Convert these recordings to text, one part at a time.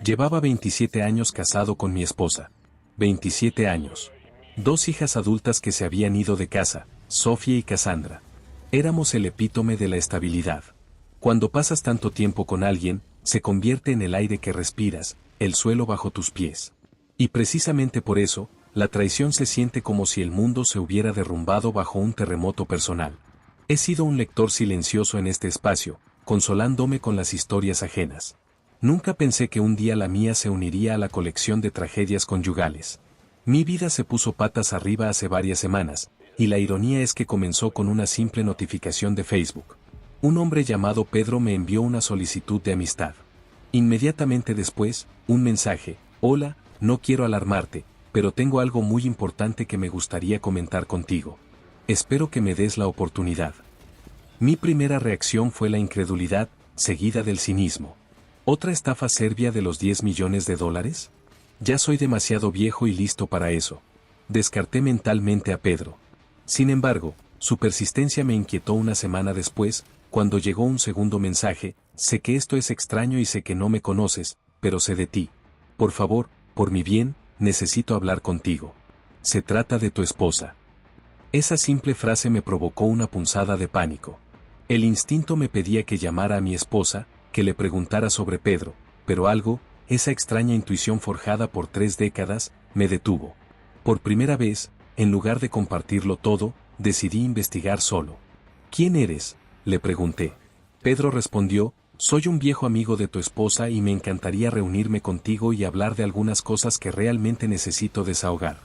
Llevaba 27 años casado con mi esposa. 27 años. 2 hijas adultas que se habían ido de casa, Sofía y Cassandra. Éramos el epítome de la estabilidad. Cuando pasas tanto tiempo con alguien, se convierte en el aire que respiras, el suelo bajo tus pies. Y precisamente por eso, la traición se siente como si el mundo se hubiera derrumbado bajo un terremoto personal. He sido un lector silencioso en este espacio, consolándome con las historias ajenas. Nunca pensé que un día la mía se uniría a la colección de tragedias conyugales. Mi vida se puso patas arriba hace varias semanas, y la ironía es que comenzó con una simple notificación de Facebook. Un hombre llamado Pedro me envió una solicitud de amistad. Inmediatamente después, un mensaje: hola, no quiero alarmarte, pero tengo algo muy importante que me gustaría comentar contigo. Espero que me des la oportunidad. Mi primera reacción fue la incredulidad, seguida del cinismo. ¿Otra estafa serbia de los $10 millones? Ya soy demasiado viejo y listo para eso. Descarté mentalmente a Pedro. Sin embargo, su persistencia me inquietó una semana después, cuando llegó un segundo mensaje: sé que esto es extraño y sé que no me conoces, pero sé de ti. Por favor, por mi bien, necesito hablar contigo. Se trata de tu esposa. Esa simple frase me provocó una punzada de pánico. El instinto me pedía que llamara a mi esposa, que le preguntara sobre Pedro, pero algo, esa extraña intuición forjada por 3 décadas, me detuvo. Por primera vez, en lugar de compartirlo todo, decidí investigar solo. ¿Quién eres?, le pregunté. Pedro respondió: soy un viejo amigo de tu esposa y me encantaría reunirme contigo y hablar de algunas cosas que realmente necesito desahogar.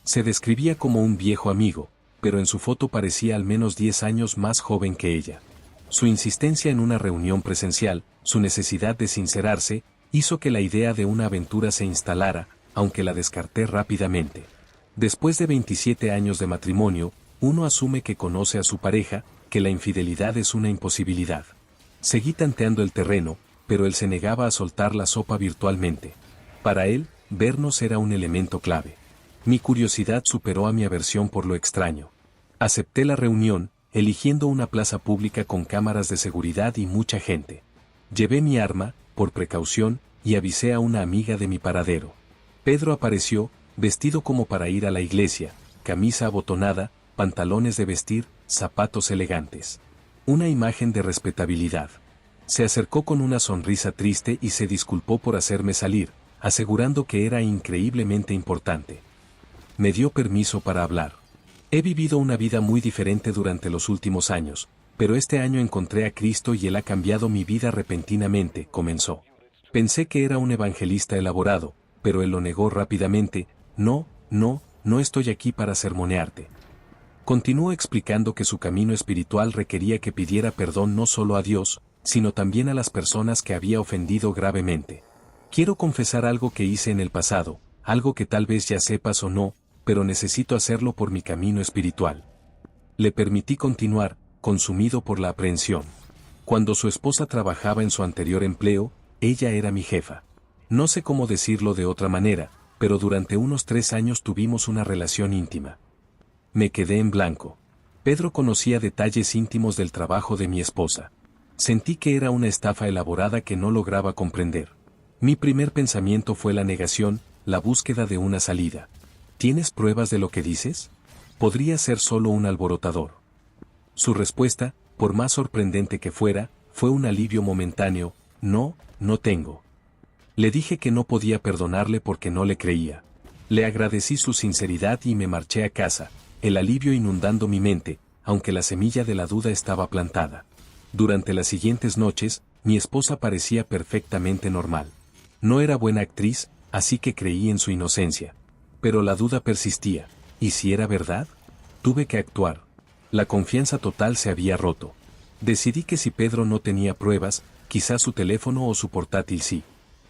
Se describía como un viejo amigo, pero en su foto parecía al menos 10 años más joven que ella. Su insistencia en una reunión presencial, su necesidad de sincerarse, hizo que la idea de una aventura se instalara, aunque la descarté rápidamente. Después de 27 años de matrimonio, uno asume que conoce a su pareja, que la infidelidad es una imposibilidad. Seguí tanteando el terreno, pero él se negaba a soltar la sopa virtualmente. Para él, vernos era un elemento clave. Mi curiosidad superó a mi aversión por lo extraño. Acepté la reunión, eligiendo una plaza pública con cámaras de seguridad y mucha gente. Llevé mi arma, por precaución, y avisé a una amiga de mi paradero. Pedro apareció, vestido como para ir a la iglesia, camisa abotonada, pantalones de vestir, zapatos elegantes. Una imagen de respetabilidad. Se acercó con una sonrisa triste y se disculpó por hacerme salir, asegurando que era increíblemente importante. Me dio permiso para hablar. He vivido una vida muy diferente durante los últimos años, pero este año encontré a Cristo y Él ha cambiado mi vida repentinamente, comenzó. Pensé que era un evangelista elaborado, pero Él lo negó rápidamente: no estoy aquí para sermonearte. Continuó explicando que su camino espiritual requería que pidiera perdón no solo a Dios, sino también a las personas que había ofendido gravemente. Quiero confesar algo que hice en el pasado, algo que tal vez ya sepas o no, pero necesito hacerlo por mi camino espiritual. Le permití continuar, consumido por la aprehensión. Cuando su esposa trabajaba en su anterior empleo, ella era mi jefa. No sé cómo decirlo de otra manera, pero durante unos 3 años tuvimos una relación íntima. Me quedé en blanco. Pedro conocía detalles íntimos del trabajo de mi esposa. Sentí que era una estafa elaborada que no lograba comprender. Mi primer pensamiento fue la negación, la búsqueda de una salida. ¿Tienes pruebas de lo que dices? Podría ser solo un alborotador. Su respuesta, por más sorprendente que fuera, fue un alivio momentáneo: no tengo. Le dije que no podía perdonarle porque no le creía. Le agradecí su sinceridad y me marché a casa, el alivio inundando mi mente, aunque la semilla de la duda estaba plantada. Durante las siguientes noches, mi esposa parecía perfectamente normal. No era buena actriz, así que creí en su inocencia. Pero la duda persistía. ¿Y si era verdad? Tuve que actuar. La confianza total se había roto. Decidí que si Pedro no tenía pruebas, quizás su teléfono o su portátil sí.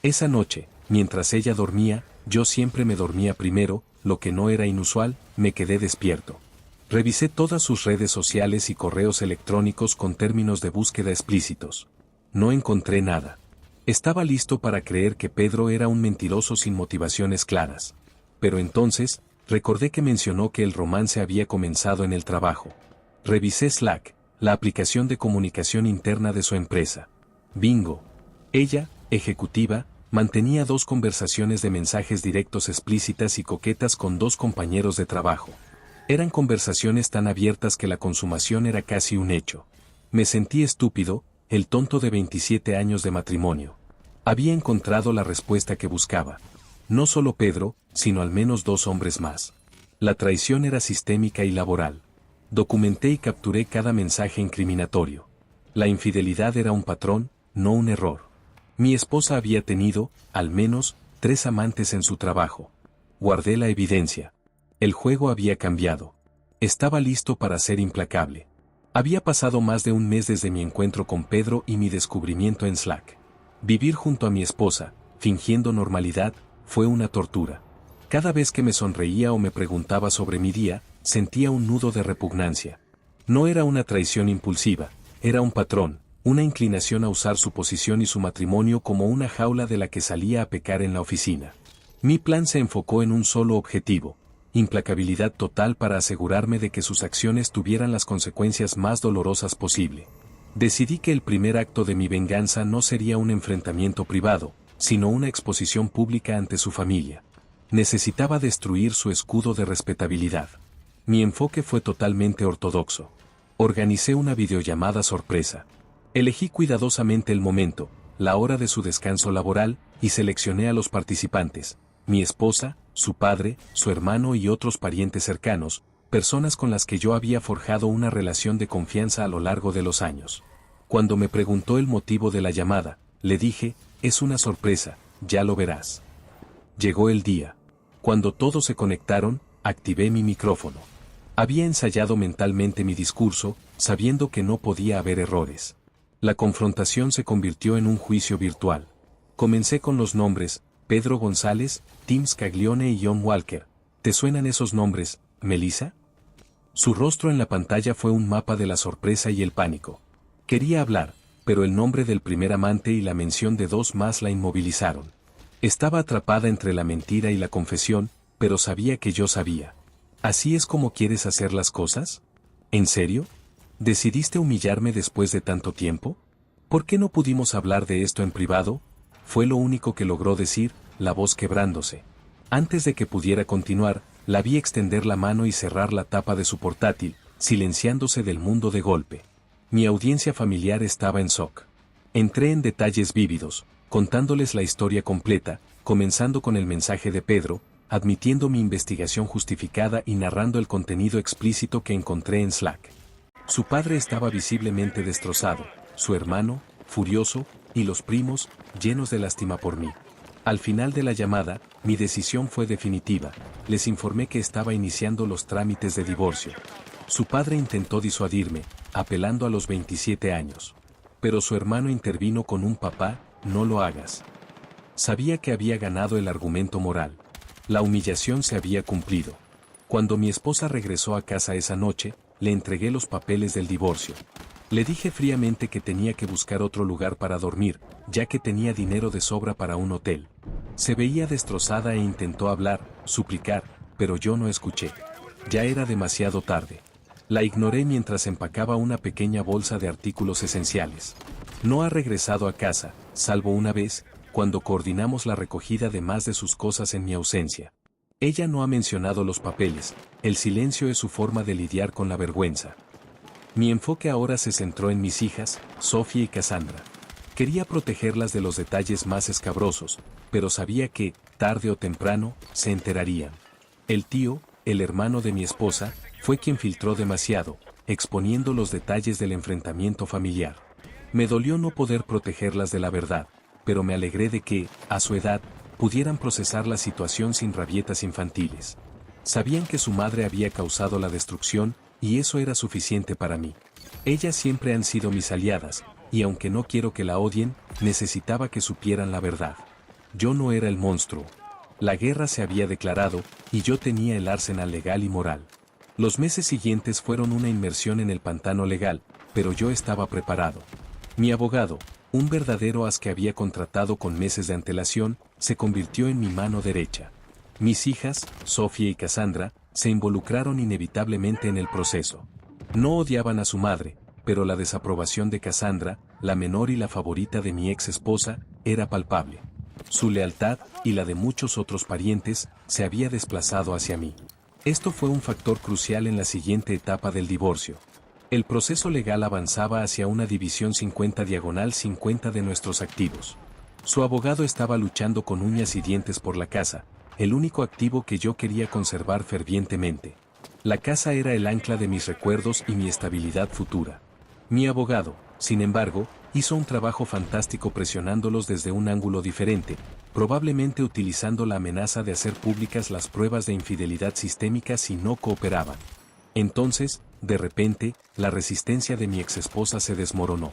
Esa noche, mientras ella dormía, yo siempre me dormía primero, lo que no era inusual, me quedé despierto. Revisé todas sus redes sociales y correos electrónicos con términos de búsqueda explícitos. No encontré nada. Estaba listo para creer que Pedro era un mentiroso sin motivaciones claras. Pero entonces, recordé que mencionó que el romance había comenzado en el trabajo. Revisé Slack, la aplicación de comunicación interna de su empresa. Bingo. Ella, ejecutiva, Mantenía 2 conversaciones de mensajes directos explícitas y coquetas con 2 compañeros de trabajo. Eran conversaciones tan abiertas que la consumación era casi un hecho. Me sentí estúpido, el tonto de 27 años de matrimonio. Había encontrado la respuesta que buscaba. No solo Pedro, sino al menos 2 hombres más. La traición era sistémica y laboral. Documenté y capturé cada mensaje incriminatorio. La infidelidad era un patrón, no un error. Mi esposa había tenido, al menos, 3 amantes en su trabajo. Guardé la evidencia. El juego había cambiado. Estaba listo para ser implacable. Había pasado más de un mes desde mi encuentro con Pedro y mi descubrimiento en Slack. Vivir junto a mi esposa, fingiendo normalidad, fue una tortura. Cada vez que me sonreía o me preguntaba sobre mi día, sentía un nudo de repugnancia. No era una traición impulsiva, era un patrón, una inclinación a usar su posición y su matrimonio como una jaula de la que salía a pecar en la oficina. Mi plan se enfocó en un solo objetivo: implacabilidad total para asegurarme de que sus acciones tuvieran las consecuencias más dolorosas posible. Decidí que el primer acto de mi venganza no sería un enfrentamiento privado, sino una exposición pública ante su familia. Necesitaba destruir su escudo de respetabilidad. Mi enfoque fue totalmente ortodoxo. Organicé una videollamada sorpresa. Elegí cuidadosamente el momento, la hora de su descanso laboral, y seleccioné a los participantes: mi esposa, su padre, su hermano y otros parientes cercanos, personas con las que yo había forjado una relación de confianza a lo largo de los años. Cuando me preguntó el motivo de la llamada, le dije: es una sorpresa, ya lo verás. Llegó el día. Cuando todos se conectaron, activé mi micrófono. Había ensayado mentalmente mi discurso, sabiendo que no podía haber errores. La confrontación se convirtió en un juicio virtual. Comencé con los nombres: Pedro González, Tim Scaglione y John Walker. ¿Te suenan esos nombres, Melissa? Su rostro en la pantalla fue un mapa de la sorpresa y el pánico. Quería hablar, pero el nombre del primer amante y la mención de 2 más la inmovilizaron. Estaba atrapada entre la mentira y la confesión, pero sabía que yo sabía. ¿Así es como quieres hacer las cosas? ¿En serio? ¿Decidiste humillarme después de tanto tiempo? ¿Por qué no pudimos hablar de esto en privado? Fue lo único que logró decir, la voz quebrándose. Antes de que pudiera continuar, la vi extender la mano y cerrar la tapa de su portátil, silenciándose del mundo de golpe. Mi audiencia familiar estaba en shock. Entré en detalles vívidos, contándoles la historia completa, comenzando con el mensaje de Pedro, admitiendo mi investigación justificada y narrando el contenido explícito que encontré en Slack. Su padre estaba visiblemente destrozado, su hermano, furioso, y los primos, llenos de lástima por mí. Al final de la llamada, mi decisión fue definitiva. Les informé que estaba iniciando los trámites de divorcio. Su padre intentó disuadirme, apelando a los 27 años. Pero su hermano intervino con un: papá, no lo hagas. Sabía que había ganado el argumento moral. La humillación se había cumplido. Cuando mi esposa regresó a casa esa noche, le entregué los papeles del divorcio. Le dije fríamente que tenía que buscar otro lugar para dormir, ya que tenía dinero de sobra para un hotel. Se veía destrozada e intentó hablar, suplicar, pero yo no escuché. Ya era demasiado tarde. La ignoré mientras empacaba una pequeña bolsa de artículos esenciales. No ha regresado a casa, salvo una vez, cuando coordinamos la recogida de más de sus cosas en mi ausencia. Ella no ha mencionado los papeles, el silencio es su forma de lidiar con la vergüenza. Mi enfoque ahora se centró en mis hijas, Sofía y Cassandra. Quería protegerlas de los detalles más escabrosos, pero sabía que, tarde o temprano, se enterarían. El tío, el hermano de mi esposa, fue quien filtró demasiado, exponiendo los detalles del enfrentamiento familiar. Me dolió no poder protegerlas de la verdad, pero me alegré de que, a su edad, pudieran procesar la situación sin rabietas infantiles. Sabían que su madre había causado la destrucción, y eso era suficiente para mí. Ellas siempre han sido mis aliadas, y aunque no quiero que la odien, necesitaba que supieran la verdad. Yo no era el monstruo. La guerra se había declarado, y yo tenía el arsenal legal y moral. Los meses siguientes fueron una inmersión en el pantano legal, pero yo estaba preparado. Mi abogado, un verdadero as que había contratado con meses de antelación, se convirtió en mi mano derecha. Mis hijas, Sofía y Cassandra, se involucraron inevitablemente en el proceso. No odiaban a su madre, pero la desaprobación de Cassandra, la menor y la favorita de mi ex esposa, era palpable. Su lealtad, y la de muchos otros parientes, se había desplazado hacia mí. Esto fue un factor crucial en la siguiente etapa del divorcio. El proceso legal avanzaba hacia una división 50/50 de nuestros activos. Su abogado estaba luchando con uñas y dientes por la casa, el único activo que yo quería conservar fervientemente. La casa era el ancla de mis recuerdos y mi estabilidad futura. Mi abogado, sin embargo, hizo un trabajo fantástico presionándolos desde un ángulo diferente, probablemente utilizando la amenaza de hacer públicas las pruebas de infidelidad sistémica si no cooperaban. Entonces, de repente, la resistencia de mi exesposa se desmoronó.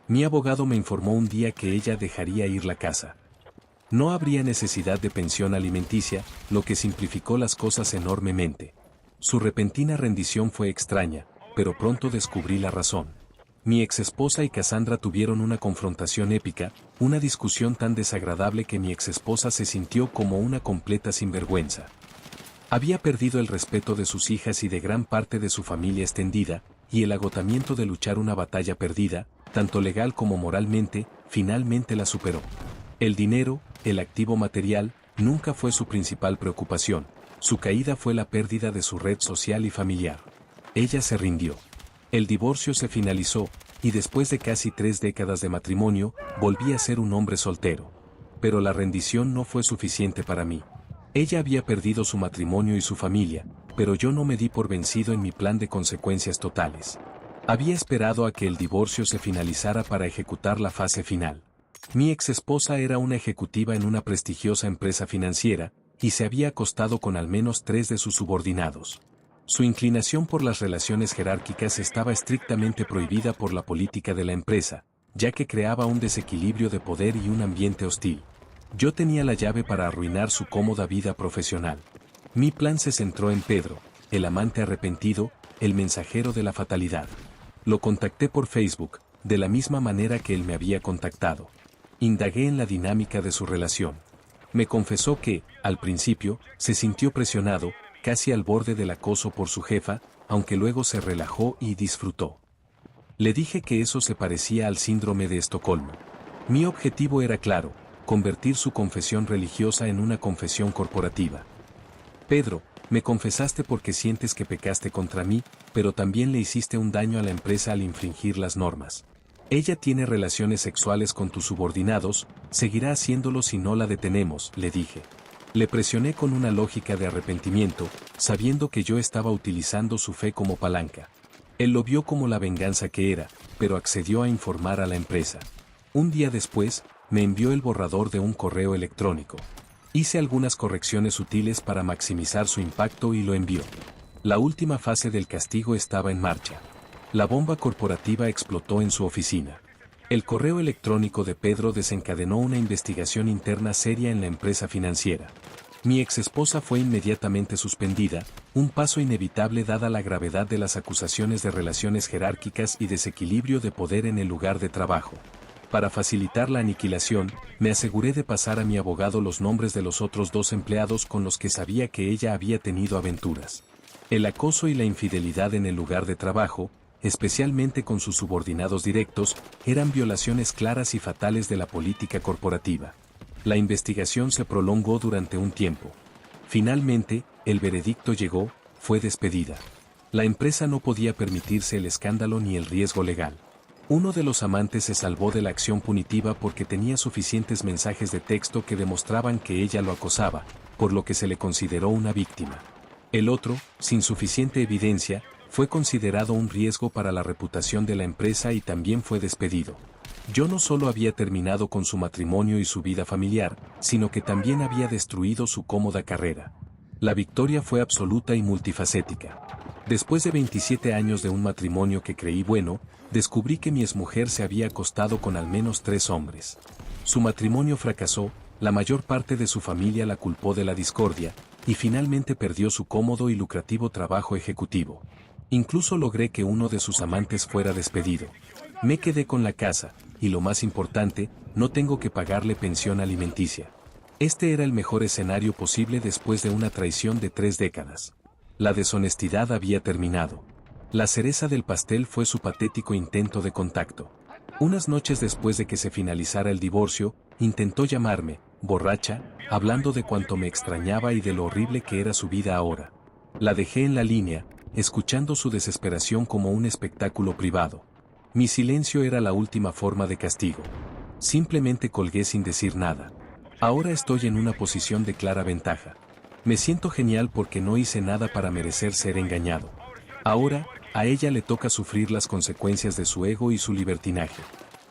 Mi abogado me informó un día que ella dejaría ir la casa. No habría necesidad de pensión alimenticia, lo que simplificó las cosas enormemente. Su repentina rendición fue extraña, pero pronto descubrí la razón. Mi exesposa y Cassandra tuvieron una confrontación épica, una discusión tan desagradable que mi exesposa se sintió como una completa sinvergüenza. Había perdido el respeto de sus hijas y de gran parte de su familia extendida, y el agotamiento de luchar una batalla perdida, tanto legal como moralmente, finalmente la superó. El dinero, el activo material, nunca fue su principal preocupación. Su caída fue la pérdida de su red social y familiar. Ella se rindió. El divorcio se finalizó, y después de casi 3 décadas de matrimonio, volví a ser un hombre soltero. Pero la rendición no fue suficiente para mí. Ella había perdido su matrimonio y su familia, pero yo no me di por vencido en mi plan de consecuencias totales. Había esperado a que el divorcio se finalizara para ejecutar la fase final. Mi exesposa era una ejecutiva en una prestigiosa empresa financiera, y se había acostado con al menos 3 de sus subordinados. Su inclinación por las relaciones jerárquicas estaba estrictamente prohibida por la política de la empresa, ya que creaba un desequilibrio de poder y un ambiente hostil. Yo tenía la llave para arruinar su cómoda vida profesional. Mi plan se centró en Pedro, el amante arrepentido, el mensajero de la fatalidad. Lo contacté por Facebook, de la misma manera que él me había contactado. Indagué en la dinámica de su relación. Me confesó que, al principio, se sintió presionado, casi al borde del acoso por su jefa, aunque luego se relajó y disfrutó. Le dije que eso se parecía al síndrome de Estocolmo. Mi objetivo era claro: convertir su confesión religiosa en una confesión corporativa. Pedro, me confesaste porque sientes que pecaste contra mí, pero también le hiciste un daño a la empresa al infringir las normas. Ella tiene relaciones sexuales con tus subordinados, seguirá haciéndolo si no la detenemos, le dije. Le presioné con una lógica de arrepentimiento, sabiendo que yo estaba utilizando su fe como palanca. Él lo vio como la venganza que era, pero accedió a informar a la empresa. Un día después, me envió el borrador de un correo electrónico. Hice algunas correcciones sutiles para maximizar su impacto y lo envió. La última fase del castigo estaba en marcha. La bomba corporativa explotó en su oficina. El correo electrónico de Pedro desencadenó una investigación interna seria en la empresa financiera. Mi exesposa fue inmediatamente suspendida, un paso inevitable dada la gravedad de las acusaciones de relaciones jerárquicas y desequilibrio de poder en el lugar de trabajo. Para facilitar la aniquilación, me aseguré de pasar a mi abogado los nombres de los otros 2 empleados con los que sabía que ella había tenido aventuras. El acoso y la infidelidad en el lugar de trabajo, especialmente con sus subordinados directos, eran violaciones claras y fatales de la política corporativa. La investigación se prolongó durante un tiempo. Finalmente, el veredicto llegó: fue despedida. La empresa no podía permitirse el escándalo ni el riesgo legal. Uno de los amantes se salvó de la acción punitiva porque tenía suficientes mensajes de texto que demostraban que ella lo acosaba, por lo que se le consideró una víctima. El otro, sin suficiente evidencia, fue considerado un riesgo para la reputación de la empresa y también fue despedido. Yo no solo había terminado con su matrimonio y su vida familiar, sino que también había destruido su cómoda carrera. La victoria fue absoluta y multifacética. Después de 27 años de un matrimonio que creí bueno, descubrí que mi exmujer se había acostado con al menos 3 hombres. Su matrimonio fracasó, la mayor parte de su familia la culpó de la discordia, y finalmente perdió su cómodo y lucrativo trabajo ejecutivo. Incluso logré que uno de sus amantes fuera despedido. Me quedé con la casa, y lo más importante, no tengo que pagarle pensión alimenticia. Este era el mejor escenario posible después de una traición de 3 décadas. La deshonestidad había terminado. La cereza del pastel fue su patético intento de contacto. Unas noches después de que se finalizara el divorcio, intentó llamarme, borracha, hablando de cuánto me extrañaba y de lo horrible que era su vida ahora. La dejé en la línea, escuchando su desesperación como un espectáculo privado. Mi silencio era la última forma de castigo. Simplemente colgué sin decir nada. Ahora estoy en una posición de clara ventaja. Me siento genial porque no hice nada para merecer ser engañado. Ahora, a ella le toca sufrir las consecuencias de su ego y su libertinaje.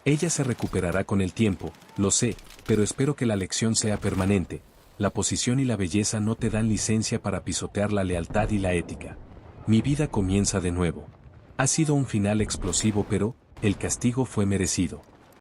Ella se recuperará con el tiempo, lo sé, pero espero que la lección sea permanente. La posición y la belleza no te dan licencia para pisotear la lealtad y la ética. Mi vida comienza de nuevo. Ha sido un final explosivo, pero el castigo fue merecido.